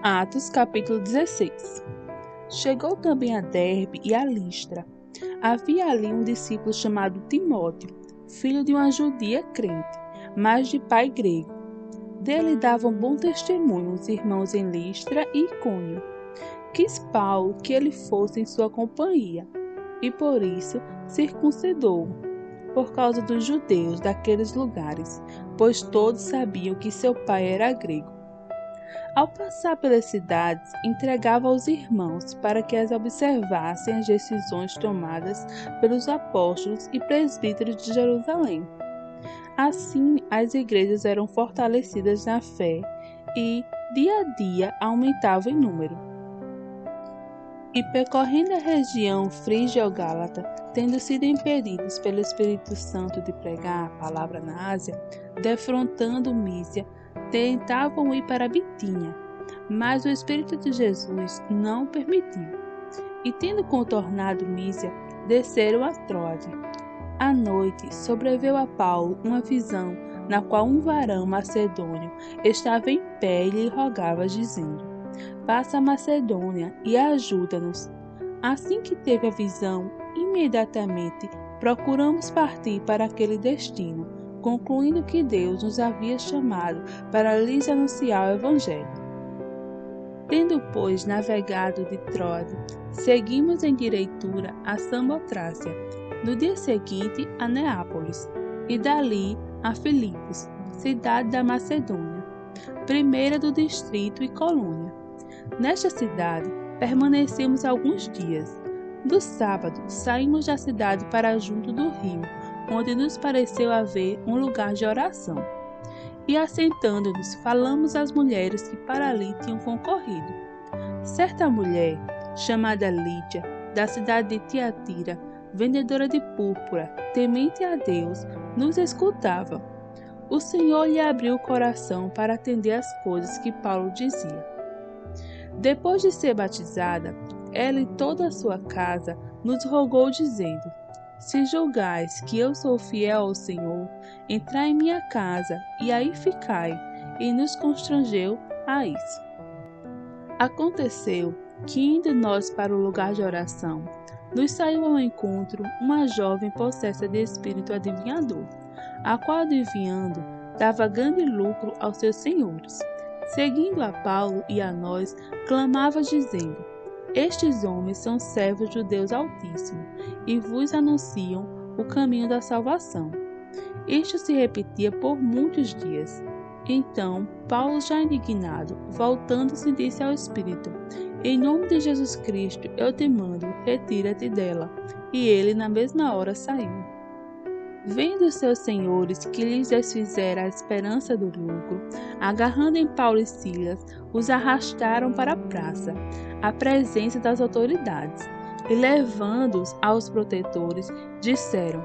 Atos capítulo 16. Chegou também a Derbe e a Listra. Havia ali um discípulo chamado Timóteo, filho de uma judia crente, mas de pai grego. Dele davam bom testemunho os irmãos em Listra e Icônio. Quis Paulo que ele fosse em sua companhia, e por isso circuncidou-o, por causa dos judeus daqueles lugares, pois todos sabiam que seu pai era grego. Ao passar pelas cidades, entregava aos irmãos para que as observassem as decisões tomadas pelos apóstolos e presbíteros de Jerusalém. Assim, as igrejas eram fortalecidas na fé e, dia a dia, aumentavam em número. E percorrendo a região frígio-gálata, tendo sido impedidos pelo Espírito Santo de pregar a palavra na Ásia, defrontando Mísia, tentavam ir para Bitínia, mas o Espírito de Jesus não permitiu. E tendo contornado Mísia, desceram a Troade. À noite, sobreveio a Paulo uma visão, na qual um varão macedônio estava em pé e lhe rogava, dizendo: passa a Macedônia e ajuda-nos. Assim que teve a visão, imediatamente procuramos partir para aquele destino, concluindo que Deus nos havia chamado para lhes anunciar o Evangelho. Tendo, pois, navegado de Troade, seguimos em direitura a Samotrácia, no dia seguinte a Neápolis, e dali a Filipos, cidade da Macedônia, primeira do distrito e colônia. Nesta cidade, permanecemos alguns dias. No sábado, saímos da cidade para junto do rio, onde nos pareceu haver um lugar de oração. E assentando-nos, falamos às mulheres que para ali tinham concorrido. Certa mulher, chamada Lídia, da cidade de Tiatira, vendedora de púrpura, temente a Deus, nos escutava. O Senhor lhe abriu o coração para atender às coisas que Paulo dizia. Depois de ser batizada, ela e toda a sua casa nos rogou, dizendo: se julgais que eu sou fiel ao Senhor, entrai em minha casa e aí ficai, e nos constrangeu a isso. Aconteceu que, indo nós para o lugar de oração, nos saiu ao encontro uma jovem possessa de espírito adivinhador, a qual, adivinhando, dava grande lucro aos seus senhores. Seguindo a Paulo e a nós, clamava, dizendo: estes homens são servos do Deus Altíssimo, e vos anunciam o caminho da salvação. Isto se repetia por muitos dias. Então, Paulo, já indignado, voltando-se, disse ao Espírito: em nome de Jesus Cristo, eu te mando, retira-te dela. E ele, na mesma hora, saiu. Vendo os seus senhores que lhes desfizera a esperança do lucro, agarrando em Paulo e Silas, os arrastaram para a praça, à presença das autoridades, e levando-os aos protetores, disseram: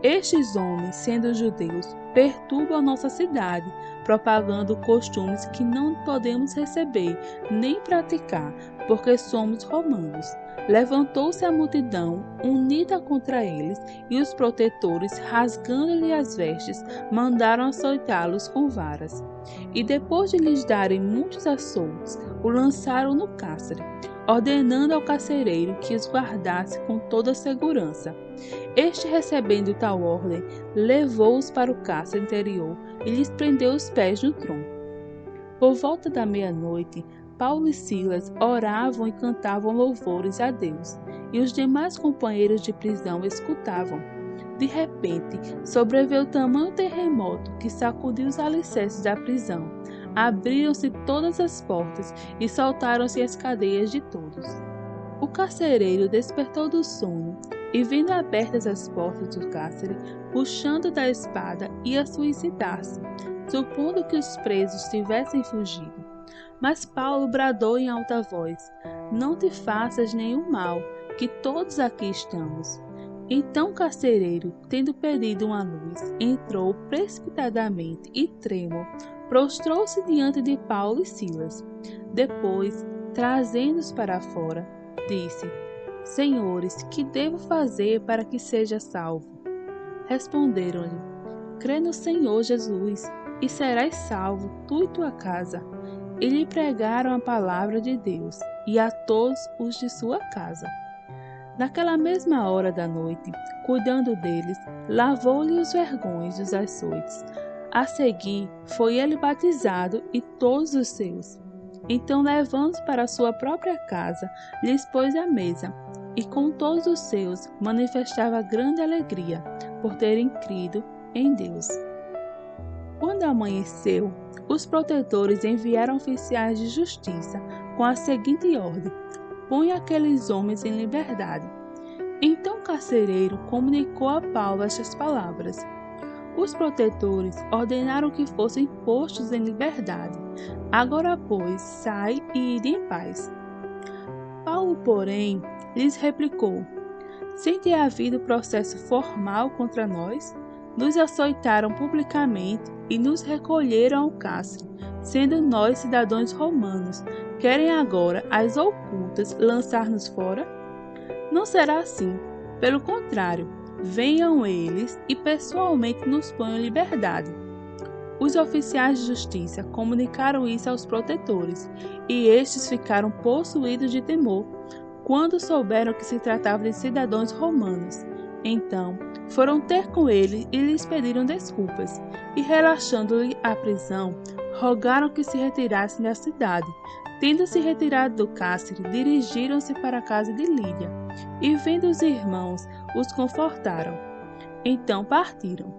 estes homens, sendo judeus, perturbam nossa cidade, propagando costumes que não podemos receber nem praticar, porque somos romanos. Levantou-se a multidão, unida contra eles, e os protetores, rasgando-lhe as vestes, mandaram açoitá-los com varas. E depois de lhes darem muitos açoites, o lançaram no cárcere, ordenando ao carcereiro que os guardasse com toda a segurança. Este, recebendo tal ordem, levou-os para o cárcere interior e lhes prendeu os pés no tronco. Por volta da meia-noite, Paulo e Silas oravam e cantavam louvores a Deus, e os demais companheiros de prisão escutavam. De repente, sobreveio tamanho terremoto que sacudiu os alicerces da prisão. Abriram-se todas as portas e soltaram-se as cadeias de todos. O carcereiro despertou do sono e, vendo abertas as portas do cárcere, puxando da espada, ia suicidar-se, supondo que os presos tivessem fugido. Mas Paulo bradou em alta voz: não te faças nenhum mal, que todos aqui estamos. Então o carcereiro, tendo pedido uma luz, entrou precipitadamente e, trêmulo, prostrou-se diante de Paulo e Silas. Depois, trazendo-os para fora, disse: senhores, que devo fazer para que seja salvo? Responderam-lhe: crê no Senhor Jesus, e serás salvo, tu e tua casa. e lhe pregaram a palavra de Deus, e a todos os de sua casa. Naquela mesma hora da noite, cuidando deles, lavou-lhe os vergões dos açoites. A seguir, foi ele batizado e todos os seus. Então, levando para sua própria casa, lhes pôs à mesa, e com todos os seus manifestava grande alegria, por terem crido em Deus. Quando amanheceu, os protetores enviaram oficiais de justiça com a seguinte ordem: põe aqueles homens em liberdade. Então o carcereiro comunicou a Paulo estas palavras. Os protetores ordenaram que fossem postos em liberdade. Agora, pois, sai e ide em paz. Paulo, porém, lhes replicou: sem ter havido processo formal contra nós, nos açoitaram publicamente e nos recolheram ao cárcere, sendo nós cidadãos romanos. Querem agora, às ocultas, lançar-nos fora? Não será assim. Pelo contrário, venham eles e pessoalmente nos ponham em liberdade. Os oficiais de justiça comunicaram isso aos protetores, e estes ficaram possuídos de temor, quando souberam que se tratava de cidadãos romanos. Então, foram ter com ele e lhes pediram desculpas, e relaxando-lhe a prisão, rogaram que se retirassem da cidade. Tendo-se retirado do cárcere, dirigiram-se para a casa de Lídia, e vendo os irmãos, os confortaram. Então partiram.